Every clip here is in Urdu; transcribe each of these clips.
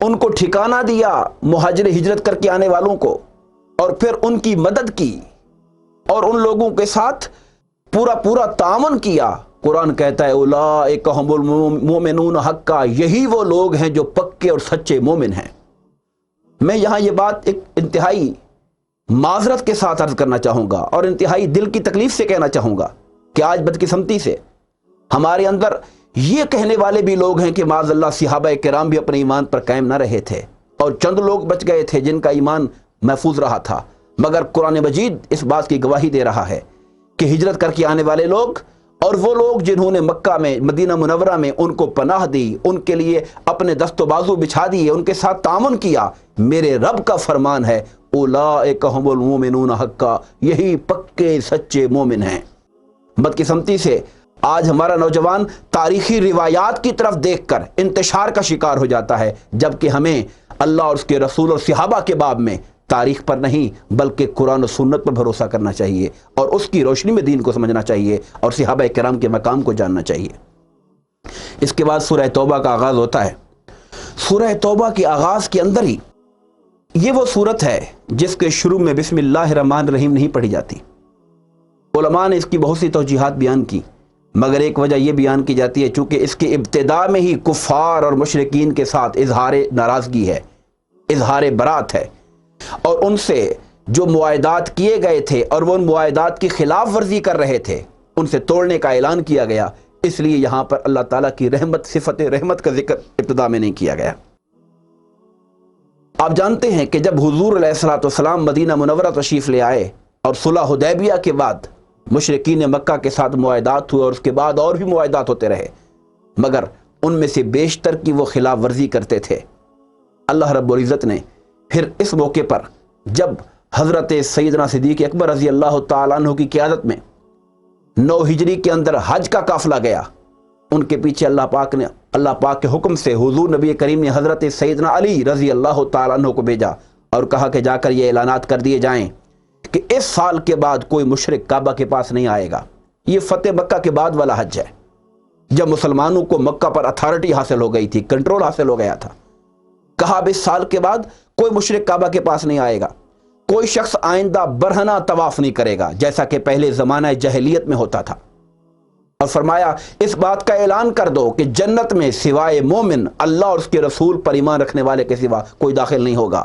ان کو ٹھکانہ دیا مہاجر ہجرت کر کے آنے والوں کو، اور پھر ان کی مدد کی اور ان لوگوں کے ساتھ پورا تعاون کیا۔ قرآن کہتا ہے اولئک ھم المؤمنون حقا، یہی وہ لوگ ہیں جو پکے اور سچے مومن ہیں۔ میں یہاں یہ بات ایک انتہائی معذرت کے ساتھ عرض کرنا چاہوں گا اور انتہائی دل کی تکلیف سے کہنا چاہوں گا کہ آج بدقسمتی سے ہمارے اندر یہ کہنے والے بھی لوگ ہیں کہ معاذ اللہ صحابہ کرام بھی اپنے ایمان پر قائم نہ رہے تھے، اور چند لوگ بچ گئے تھے جن کا ایمان محفوظ رہا تھا۔ مگر قرآن مجید اس بات کی گواہی دے رہا ہے کہ ہجرت کر کے آنے والے لوگ اور وہ لوگ جنہوں نے مکہ میں، مدینہ منورہ میں ان کو پناہ دی، ان کے لیے اپنے دست و بازو بچھا دیے، ان کے ساتھ تعاون کیا، میرے رب کا فرمان ہے اولئک ھم المؤمنون حقا، یہی پکے سچے مومن ہیں۔ بدقسمتی سے آج ہمارا نوجوان تاریخی روایات کی طرف دیکھ کر انتشار کا شکار ہو جاتا ہے، جبکہ ہمیں اللہ اور اس کے رسول اور صحابہ کے باب میں تاریخ پر نہیں بلکہ قرآن و سنت پر بھروسہ کرنا چاہیے، اور اس کی روشنی میں دین کو سمجھنا چاہیے اور صحابہ کرام کے مقام کو جاننا چاہیے۔ اس کے بعد سورہ توبہ کا آغاز ہوتا ہے۔ سورہ توبہ کے آغاز کے اندر ہی یہ وہ صورت ہے جس کے شروع میں بسم اللہ الرحمن الرحیم نہیں پڑھی جاتی۔ علماء نے اس کی بہت سی توجیحات بیان کی، مگر ایک وجہ یہ بیان کی جاتی ہے چونکہ اس کے ابتدا میں ہی کفار اور مشرکین کے ساتھ اظہار ناراضگی ہے، اظہار برات ہے، اور ان سے جو معاہدات کیے گئے تھے اور وہ ان معاہدات کی خلاف ورزی کر رہے تھے ان سے توڑنے کا اعلان کیا گیا۔ اس لیے یہاں پر اللہ تعالیٰ کی رحمت، صفت رحمت کا ذکر ابتدا میں نہیں کیا گیا۔ آپ جانتے ہیں کہ جب حضور علیہ الصلوۃ والسلام مدینہ منورہ تشریف لے آئے اور صلح حدیبیہ کے بعد مشرکین مکہ کے ساتھ معاہدات ہوئے اور اس کے بعد اور بھی معاہدات ہوتے رہے، مگر ان میں سے بیشتر کی وہ خلاف ورزی کرتے تھے۔ اللہ رب العزت نے پھر اس موقع پر جب حضرت سیدنا صدیق اکبر رضی اللہ تعالیٰ عنہ کی قیادت میں 9 ہجری کے اندر حج کا قافلہ گیا، ان کے پیچھے اللہ پاک کے حکم سے حضور نبی کریم نے حضرت سیدنا علی رضی اللہ تعالیٰ عنہ کو بھیجا اور کہا کہ جا کر یہ اعلانات کر دیے جائیں کہ اس سال کے بعد کوئی مشرک کعبہ کے پاس نہیں آئے گا۔ یہ فتح مکہ کے بعد والا حج ہے، جب مسلمانوں کو مکہ پر اتھارٹی حاصل ہو گئی تھی، کنٹرول حاصل ہو گیا تھا۔ کہا اب اس سال کے بعد کوئی مشرک کعبہ کے پاس نہیں آئے گا، کوئی شخص آئندہ برہنہ طواف نہیں کرے گا جیسا کہ پہلے زمانہ جاہلیت میں ہوتا تھا، اور فرمایا اس بات کا اعلان کر دو کہ جنت میں سوائے مومن اللہ اور اس کے رسول پر ایمان رکھنے والے کے سوا کوئی داخل نہیں ہوگا،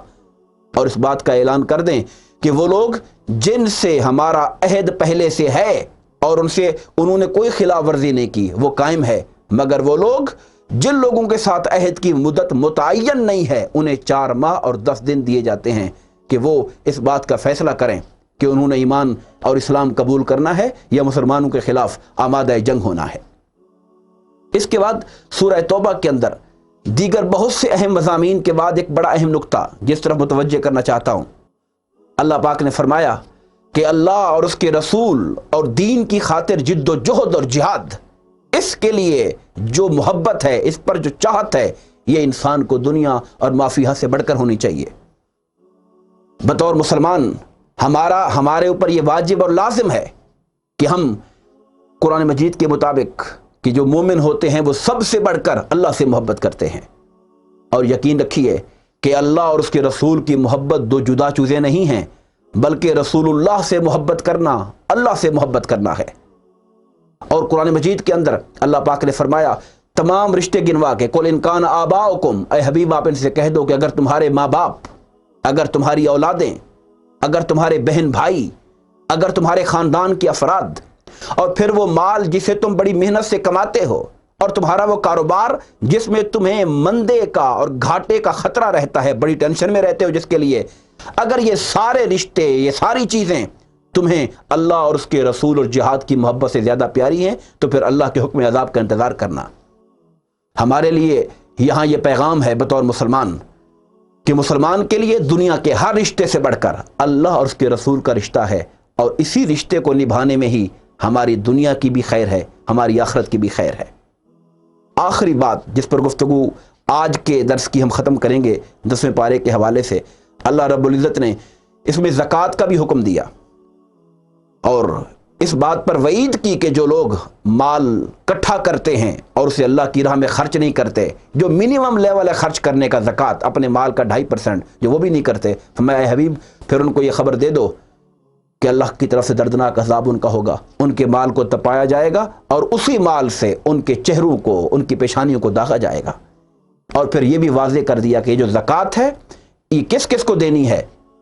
اور اس بات کا اعلان کر دیں کہ وہ لوگ جن سے ہمارا عہد پہلے سے ہے اور ان سے انہوں نے کوئی خلاف ورزی نہیں کی وہ قائم ہے، مگر وہ لوگ جن لوگوں کے ساتھ عہد کی مدت متعین نہیں ہے انہیں 4 ماہ اور 10 دن دیے جاتے ہیں کہ وہ اس بات کا فیصلہ کریں کہ انہوں نے ایمان اور اسلام قبول کرنا ہے یا مسلمانوں کے خلاف آمادہ جنگ ہونا ہے۔ اس کے بعد سورہ توبہ کے اندر دیگر بہت سے اہم مضامین کے بعد ایک بڑا اہم نقطہ جس طرف متوجہ کرنا چاہتا ہوں۔ اللہ پاک نے فرمایا کہ اللہ اور اس کے رسول اور دین کی خاطر جد و جہد اور جہاد، اس کے لیے جو محبت ہے، اس پر جو چاہت ہے، یہ انسان کو دنیا اور ما فیہا سے بڑھ کر ہونی چاہیے۔ بطور مسلمان ہمارے اوپر یہ واجب اور لازم ہے کہ ہم قرآن مجید کے مطابق کہ جو مومن ہوتے ہیں وہ سب سے بڑھ کر اللہ سے محبت کرتے ہیں، اور یقین رکھیے کہ اللہ اور اس کے رسول کی محبت 2 جدا چیزیں نہیں ہیں، بلکہ رسول اللہ سے محبت کرنا اللہ سے محبت کرنا ہے۔ اور قرآن مجید کے اندر اللہ پاک نے فرمایا تمام رشتے گنوا کے قل ان کان آباؤکم، اے حبیب آپ ان سے کہہ دو کہ اگر تمہارے ماں باپ، اگر تمہاری اولادیں، اگر تمہارے بہن بھائی، اگر تمہارے خاندان کے افراد، اور پھر وہ مال جسے تم بڑی محنت سے کماتے ہو، اور تمہارا وہ کاروبار جس میں تمہیں مندے کا اور گھاٹے کا خطرہ رہتا ہے، بڑی ٹینشن میں رہتے ہو جس کے لیے، اگر یہ سارے رشتے، یہ ساری چیزیں تمہیں اللہ اور اس کے رسول اور جہاد کی محبت سے زیادہ پیاری ہیں تو پھر اللہ کے حکم عذاب کا انتظار کرنا۔ ہمارے لیے یہاں یہ پیغام ہے بطور مسلمان کہ مسلمان کے لیے دنیا کے ہر رشتے سے بڑھ کر اللہ اور اس کے رسول کا رشتہ ہے، اور اسی رشتے کو نبھانے میں ہی ہماری دنیا کی بھی خیر ہے، ہماری آخرت کی بھی خیر ہے۔ آخری بات جس پر گفتگو آج کے درس کی ہم ختم کریں گے 10ویں پارے کے حوالے سے، اللہ رب العزت نے اس میں زکوٰۃ کا بھی حکم دیا، اور اس بات پر وعید کی کہ جو لوگ مال اکٹھا کرتے ہیں اور اسے اللہ کی راہ میں خرچ نہیں کرتے، جو منیمم لیول ہے خرچ کرنے کا زکوٰۃ اپنے مال کا 2.5% جو وہ بھی نہیں کرتے، فرمایا اے حبیب پھر ان کو یہ خبر دے دو کہ اللہ کی طرف سے دردناک عذاب ان کا ہوگا، ان کے مال کو تپایا جائے گا اور اسی مال سے ان کے چہروں کو، ان کی پیشانیوں کو داغا جائے گا۔ اور پھر یہ بھی واضح کر دیا کہ یہ جو زکوٰۃ ہے یہ کس کس کو دینی ہے۔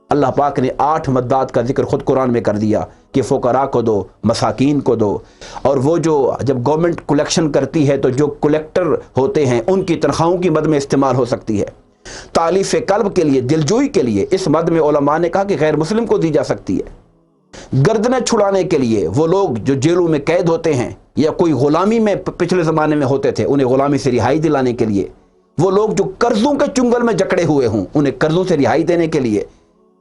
اللہ پاک نے 8 مدات کا ذکر خود قرآن میں کر دیا کہ فقراء کو دو، مساکین کو دو، اور وہ جو جب گورنمنٹ کلیکشن کرتی ہے تو جو کلیکٹر ہوتے ہیں ان کی تنخواہوں کی مد میں استعمال ہو سکتی ہے، تالیف قلب کے لیے، دلجوئی کے لیے اس مد میں علماء نے کہا کہ غیر مسلم کو دی جا سکتی ہے، گردنیں چھڑانے کے لیے وہ لوگ جو جیلوں میں قید ہوتے ہیں یا کوئی غلامی میں پچھلے زمانے میں ہوتے تھے انہیں غلامی سے رہائی دلانے کے لیے، وہ لوگ جو قرضوں کے چنگل میں جکڑے ہوئے ہوں انہیں قرضوں سے رہائی دینے کے لیے،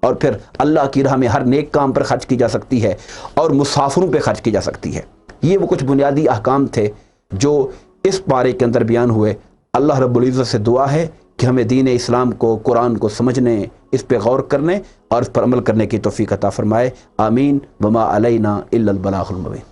اور پھر اللہ کی راہ میں ہر نیک کام پر خرچ کی جا سکتی ہے اور مسافروں پہ خرچ کی جا سکتی ہے۔ یہ وہ کچھ بنیادی احکام تھے جو اس پارے کے اندر بیان ہوئے۔ اللہ رب العزت سے دعا ہے کہ ہمیں دین اسلام کو، قرآن کو سمجھنے، اس پہ غور کرنے اور اس پر عمل کرنے کی توفیق عطا فرمائے۔ آمین۔ وما علینا الا البلاغ المبین۔